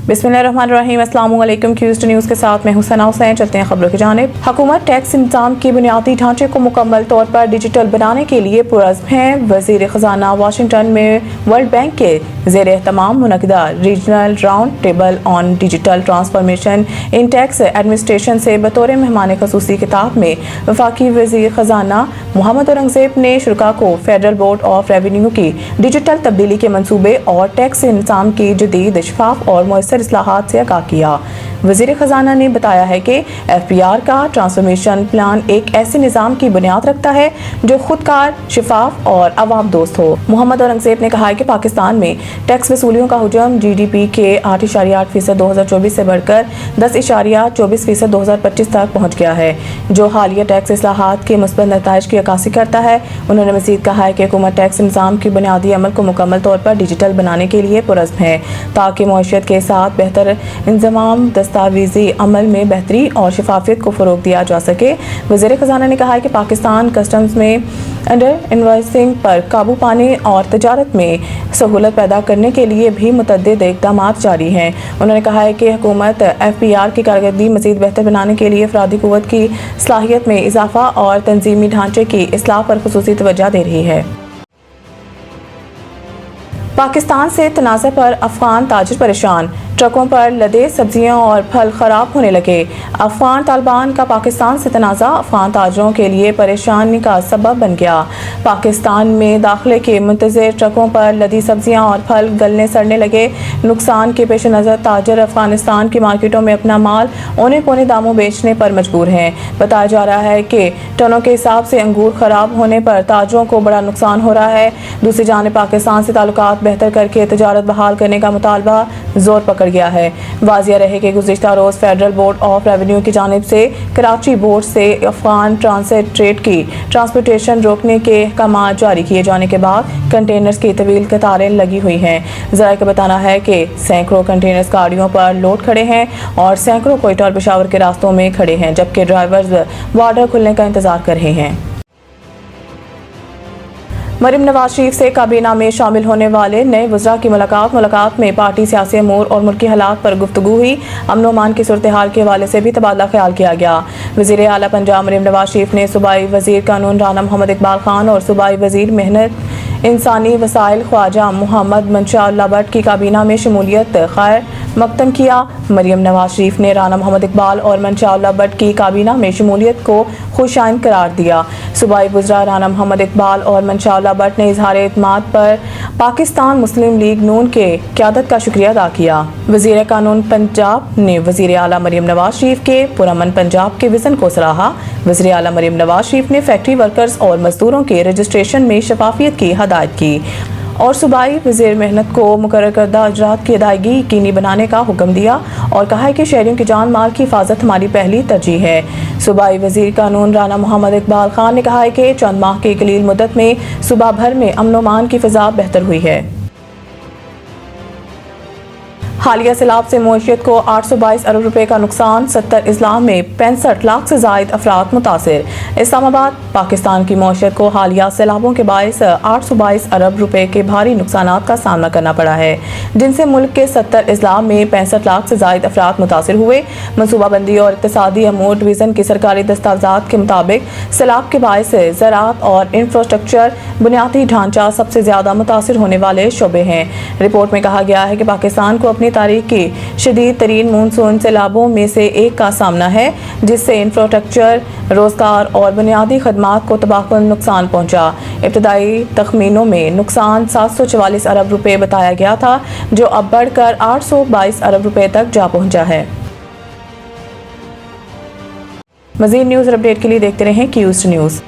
बिस्मिल्लाहिर्रहमानिर्रहीम। अस्सलाम वालेकुम। क्यूज़ न्यूज़ के साथ मैं हुसैना हुसैन। चलते हैं खबरों की जानिब। हुकूमत टैक्स निज़ाम के बुनियादी ढांचे को मुकम्मल तौर पर डिजिटल बनाने के लिए पुरज़्म है। वज़ीर ख़ज़ाना वाशिंगटन में वर्ल्ड बैंक के ज़ेर एहतमाम मुनक़दा regional round table on digital transformation in tax administration से बतौर मेहमान ख़ुसूसी खिताब में वफाकी वज़ीर ख़ज़ाना मोहम्मद औरंगज़ेब ने शुरा को फेडरल बोर्ड ऑफ रेवेन्यू की डिजिटल तब्दीली के मनसूबे और टैक्स निज़ाम की जदीद शफाफ और मौसर इस्लाहात से आगाह किया। वज़ीर ख़ज़ाना ने बताया है कि FPR का ट्रांसफॉर्मेशन प्लान एक ऐसे निज़ाम की बुनियाद रखता है जो खुदकार, शफाफ और अवाम दोस्त हो। मोहम्मद औरंगज़ेब ने कहा है कि पाकिस्तान में टैक्स वसूलियों का हुजम GDP के 8.8% 2024 से बढ़कर 10.24% 2025 तक पहुँच गया है, जो हालिया टैक्स इस्लाहात के मुस्बत नताइज की अक्कासी करता है। उन्होंने मज़ीद कहा है कि हुकूमत टैक्स निज़ाम की बुनियादी अमल को मुकम्मल तौर पर डिजिटल बनाने के लिए पुरज़्म है ताकि मईशत के साथ बेहतर इंज़माम, दस्तावेज़ी अमल में बेहतरी और शफाफियत को फ़रोग़ दिया जा सके। वज़ीर ख़ज़ाना ने कहा है कि पाकिस्तान कस्टम्स में अंडर इन्वॉइसिंग पर काबू पाने और तजारत में सहूलत पैदा करने के लिए भी मुतअद्दिद इक़दामात जारी हैं। उन्होंने कहा है कि हुकूमत FPR की कारकर्दगी मज़ीद बेहतर बनाने के लिए अफ़रादी क़ुव्वत की सलाहियत में इजाफ़ा और तंज़ीमी ढांचे की इस्लाह पर ख़ुसूसी तवज्जो दे रही है। पाकिस्तान से तनाज़ा पर अफ़गान ताजिर परेशान। ट्रकों पर लदे सब्जियां और फल खराब होने लगे। अफ़गान तालिबान का पाकिस्तान से तनाज़ा अफ़गान ताजरों के लिए परेशानी का सबब बन गया। पाकिस्तान में दाखिले के मुंतज़िर ट्रकों पर लदी सब्जियां और फल गलने सड़ने लगे। नुकसान के पेश नज़र ताजर अफ़गानिस्तान की मार्केटों में अपना माल औने पौने दामों बेचने पर मजबूर हैं। बताया जा रहा है कि टनों के हिसाब से अंगूर खराब होने पर ताजरों को बड़ा नुकसान हो रहा है। दूसरी जानिब पाकिस्तान से ताल्लुकात बेहतर करके तजारत बहाल करने का मुतालबा जोर पकड़ गया है। वाज़िया रहे कि गुज़िश्ता रोज़ फेडरल बोर्ड ऑफ रेवेन्यू की जानिब से कराची बोर्ड से अफ़गान ट्रांसिट ट्रेड की ट्रांसपोर्टेशन रोकने के अहकाम जारी किए जाने के बाद कंटेनर्स की तवील कतारें लगी हुई हैं। ज़राए का बताना है कि सैकड़ों कंटेनर्स गाड़ियों पर लोड खड़े हैं और सैकड़ों कोयटा और पेशावर के रास्तों में खड़े हैं, जबकि ड्राइवर्स बॉर्डर खुलने का इंतजार कर रहे हैं। मरीम नवाज शरीफ से काबीना में शामिल होने वाले नए वज़रा की मुलाकात में पार्टी, सियासी अमूर और मुल्की हालात पर गुफ्तगू हुई। अमन अमान की सूरत हाल के हवाले से भी तबादला ख्याल किया गया। वज़ीर आला पंजाब मरीम नवाज शरीफ ने सूबाई वज़ीर कानून राना मोहम्मद इकबाल खान और सूबाई वज़ीर मेहनत इंसानी वसाइल ख्वाजा मोहम्मद मंशा भट्ट की काबीना में शमूलियत खैर मकदम किया। मरीम नवाज शरीफ ने राना मोहम्मद इकबाल और मंशा भट्ट की काबीना में शमूलियत को खुशाइन करार दिया। सूबाई वज़रा राना मोहम्मद इकबाल और मंशा भट्ट ने इजहार एतमाद पर पाकिस्तान मुस्लिम लीग नून के क़यादत का शुक्रिया अदा किया। वज़ीर कानून पंजाब ने वज़ीर आला मरीम नवाज शरीफ के पुरअमन पंजाब के विज़न को सराहा। वज़ीर आला मरीम नवाज शरीफ ने फैक्ट्री वर्कर्स और मजदूरों के रजिस्ट्रेशन में शफाफियत की हदायत की और सूबाई वज़ीर मेहनत को मुकर्रर करदा अजरात की अदायगी यकीनी बनाने का हुक्म दिया और कहा है कि शहरियों की जान माल की हिफाजत हमारी पहली तरजीह है। सूबाई वज़ीर कानून राना मोहम्मद इकबाल खान ने कहा है कि चंद माह की कलील मुद्दत में सूबा भर में अमन व अमान की फ़िज़ा बेहतर हुई है। हालिया सैलाब से मईशत को 822 अरब रुपए का नुकसान। 70 अजला में 65 लाख से ज़ायद अफराद मुतासिर। इस्लामाबाद पाकिस्तान की मईशत को हालिया सैलाबों के बायस 822 अरब रुपए के भारी नुकसानात का सामना करना पड़ा है, जिनसे मुल्क के 70 अजला में 65 लाख से ज़ायद अफराद मुतासिर हुए। मनसूबाबंदी और इक़्तिसादी अमूर डिवीज़न की सरकारी दस्तावेज़ात के मुताबिक सैलाब के बायस ज़राअत और इंफ्रास्ट्रक्चर बुनियादी ढांचा सबसे ज़्यादा मुतासिर होने वाले शोबे हैं। रिपोर्ट में कहा गया है कि पाकिस्तान को अपनी तारीख की शदीद तरीन मानसून सैलाबों में से एक का सामना है, जिससे इंफ्रास्ट्रक्चर, रोजगार और बुनियादी खदमात को तबाहकुन नुकसान पहुंचा। इब्तदाई तखमीनों में नुकसान 744 अरब रुपए बताया गया था, जो अब बढ़कर 822 अरब रुपए तक जा पहुंचा है। मज़ीद न्यूज़ अपडेट के लिए देखते रहें क्यूज़ न्यूज़।